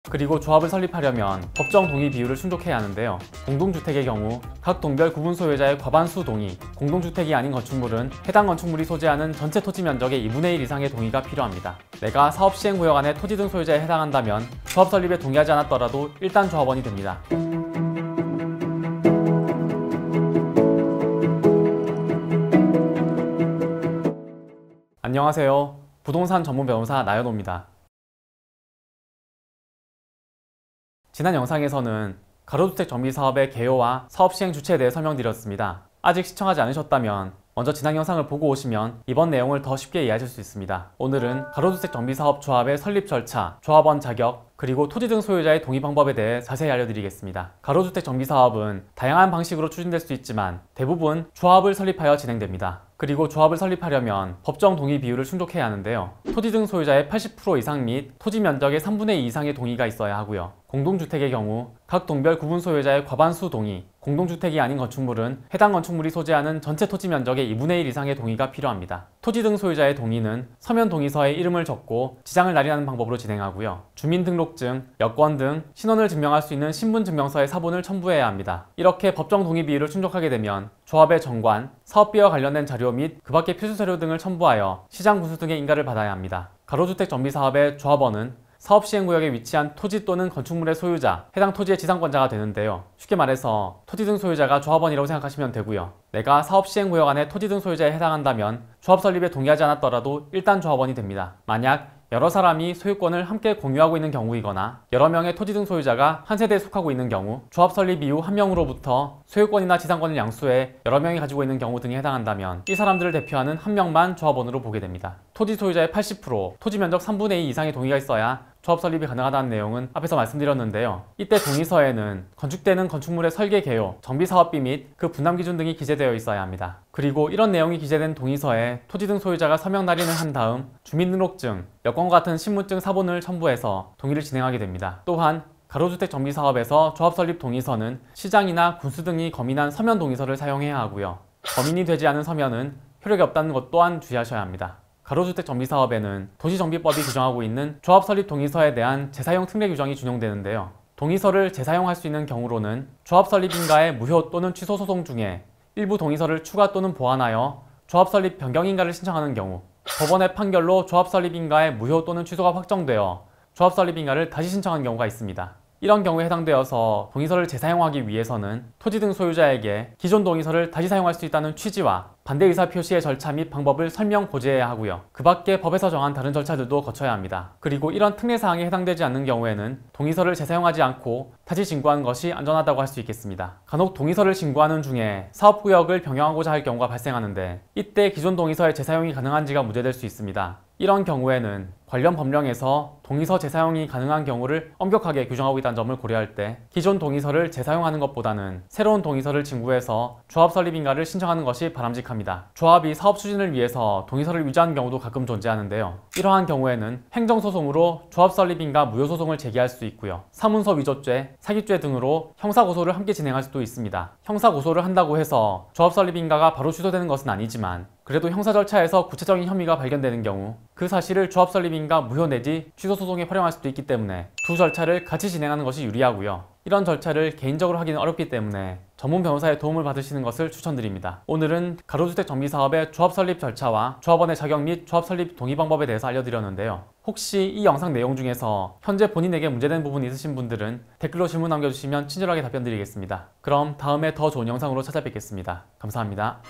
그리고 조합을 설립하려면 법정 동의 비율을 충족해야 하는데요. 공동주택의 경우 각 동별 구분 소유자의 과반수 동의, 공동주택이 아닌 건축물은 해당 건축물이 소재하는 전체 토지 면적의 2분의 1 이상의 동의가 필요합니다. 내가 사업 시행 구역 안에 토지 등 소유자에 해당한다면 조합 설립에 동의하지 않았더라도 일단 조합원이 됩니다. 안녕하세요. 부동산 전문 변호사 나연호입니다. 지난 영상에서는 가로주택 정비사업의 개요와 사업 시행 주체에 대해 설명드렸습니다. 아직 시청하지 않으셨다면 먼저 지난 영상을 보고 오시면 이번 내용을 더 쉽게 이해하실 수 있습니다. 오늘은 가로주택 정비사업 조합의 설립 절차, 조합원 자격, 그리고 토지 등 소유자의 동의 방법에 대해 자세히 알려드리겠습니다. 가로주택 정비사업은 다양한 방식으로 추진될 수 있지만 대부분 조합을 설립하여 진행됩니다. 그리고 조합을 설립하려면 법정 동의 비율을 충족해야 하는데요. 토지 등 소유자의 80% 이상 및 토지 면적의 3분의 2 이상의 동의가 있어야 하고요. 공동주택의 경우 각 동별 구분 소유자의 과반수 동의, 공동주택이 아닌 건축물은 해당 건축물이 소재하는 전체 토지 면적의 2분의 1 이상의 동의가 필요합니다. 토지 등 소유자의 동의는 서면 동의서에 이름을 적고 지장을 날인하는 방법으로 진행하고요. 주민등록증, 여권 등 신원을 증명할 수 있는 신분증명서의 사본을 첨부해야 합니다. 이렇게 법정 동의 비율을 충족하게 되면 조합의 정관, 사업비와 관련된 자료 및 그 밖의 필수 자료 등을 첨부하여 시장 군수 등의 인가를 받아야 합니다. 가로주택 정비사업의 조합원은 사업 시행구역에 위치한 토지 또는 건축물의 소유자, 해당 토지의 지상권자가 되는데요. 쉽게 말해서 토지 등 소유자가 조합원이라고 생각하시면 되고요. 내가 사업 시행구역 안에 토지 등 소유자에 해당한다면 조합 설립에 동의하지 않았더라도 일단 조합원이 됩니다. 만약 여러 사람이 소유권을 함께 공유하고 있는 경우이거나 여러 명의 토지 등 소유자가 한 세대에 속하고 있는 경우, 조합 설립 이후 한 명으로부터 소유권이나 지상권을 양수해 여러 명이 가지고 있는 경우 등에 해당한다면 이 사람들을 대표하는 한 명만 조합원으로 보게 됩니다. 토지 소유자의 80%, 토지 면적 3분의 2 이상의 동의가 있어야 조합 설립이 가능하다는 내용은 앞에서 말씀드렸는데요. 이때 동의서에는 건축되는 건축물의 설계 개요, 정비 사업비 및 그 분담 기준 등이 기재되어 있어야 합니다. 그리고 이런 내용이 기재된 동의서에 토지 등 소유자가 서명 날인을 한 다음 주민등록증, 여권과 같은 신분증 사본을 첨부해서 동의를 진행하게 됩니다. 또한 가로주택 정비사업에서 조합 설립 동의서는 시장이나 군수 등이 검인한 서면 동의서를 사용해야 하고요. 검인이 되지 않은 서면은 효력이 없다는 것 또한 주의하셔야 합니다. 가로주택 정비사업에는 도시정비법이 규정하고 있는 조합 설립 동의서에 대한 재사용 특례 규정이 준용되는데요. 동의서를 재사용할 수 있는 경우로는 조합 설립인가의 무효 또는 취소 소송 중에 일부 동의서를 추가 또는 보완하여 조합 설립 변경인가를 신청하는 경우, 법원의 판결로 조합 설립인가의 무효 또는 취소가 확정되어 조합 설립인가를 다시 신청한 경우가 있습니다. 이런 경우에 해당되어서 동의서를 재사용하기 위해서는 토지 등 소유자에게 기존 동의서를 다시 사용할 수 있다는 취지와 반대 의사 표시의 절차 및 방법을 설명 고지해야 하고요. 그 밖에 법에서 정한 다른 절차들도 거쳐야 합니다. 그리고 이런 특례사항에 해당되지 않는 경우에는 동의서를 재사용하지 않고 다시 신고하는 것이 안전하다고 할 수 있겠습니다. 간혹 동의서를 신고하는 중에 사업구역을 변경하고자 할 경우가 발생하는데 이때 기존 동의서의 재사용이 가능한지가 문제될 수 있습니다. 이런 경우에는 관련 법령에서 동의서 재사용이 가능한 경우를 엄격하게 규정하고 있다는 점을 고려할 때 기존 동의서를 재사용하는 것보다는 새로운 동의서를 진구해서 조합 설립인가를 신청하는 것이 바람직합니다. 조합이 사업 추진을 위해서 동의서를 위조하는 경우도 가끔 존재하는데요. 이러한 경우에는 행정소송으로 조합 설립인가 무효소송을 제기할 수 있고요. 사문서 위조죄, 사기죄 등으로 형사고소를 함께 진행할 수도 있습니다. 형사고소를 한다고 해서 조합 설립인가가 바로 취소되는 것은 아니지만 그래도 형사 절차에서 구체적인 혐의가 발견되는 경우 그 사실을 조합 설립인가 무효 내지 취소 소송에 활용할 수도 있기 때문에 두 절차를 같이 진행하는 것이 유리하고요. 이런 절차를 개인적으로 하기는 어렵기 때문에 전문 변호사의 도움을 받으시는 것을 추천드립니다. 오늘은 가로주택 정비사업의 조합 설립 절차와 조합원의 자격 및 조합 설립 동의 방법에 대해서 알려드렸는데요. 혹시 이 영상 내용 중에서 현재 본인에게 문제된 부분이 있으신 분들은 댓글로 질문 남겨주시면 친절하게 답변드리겠습니다. 그럼 다음에 더 좋은 영상으로 찾아뵙겠습니다. 감사합니다.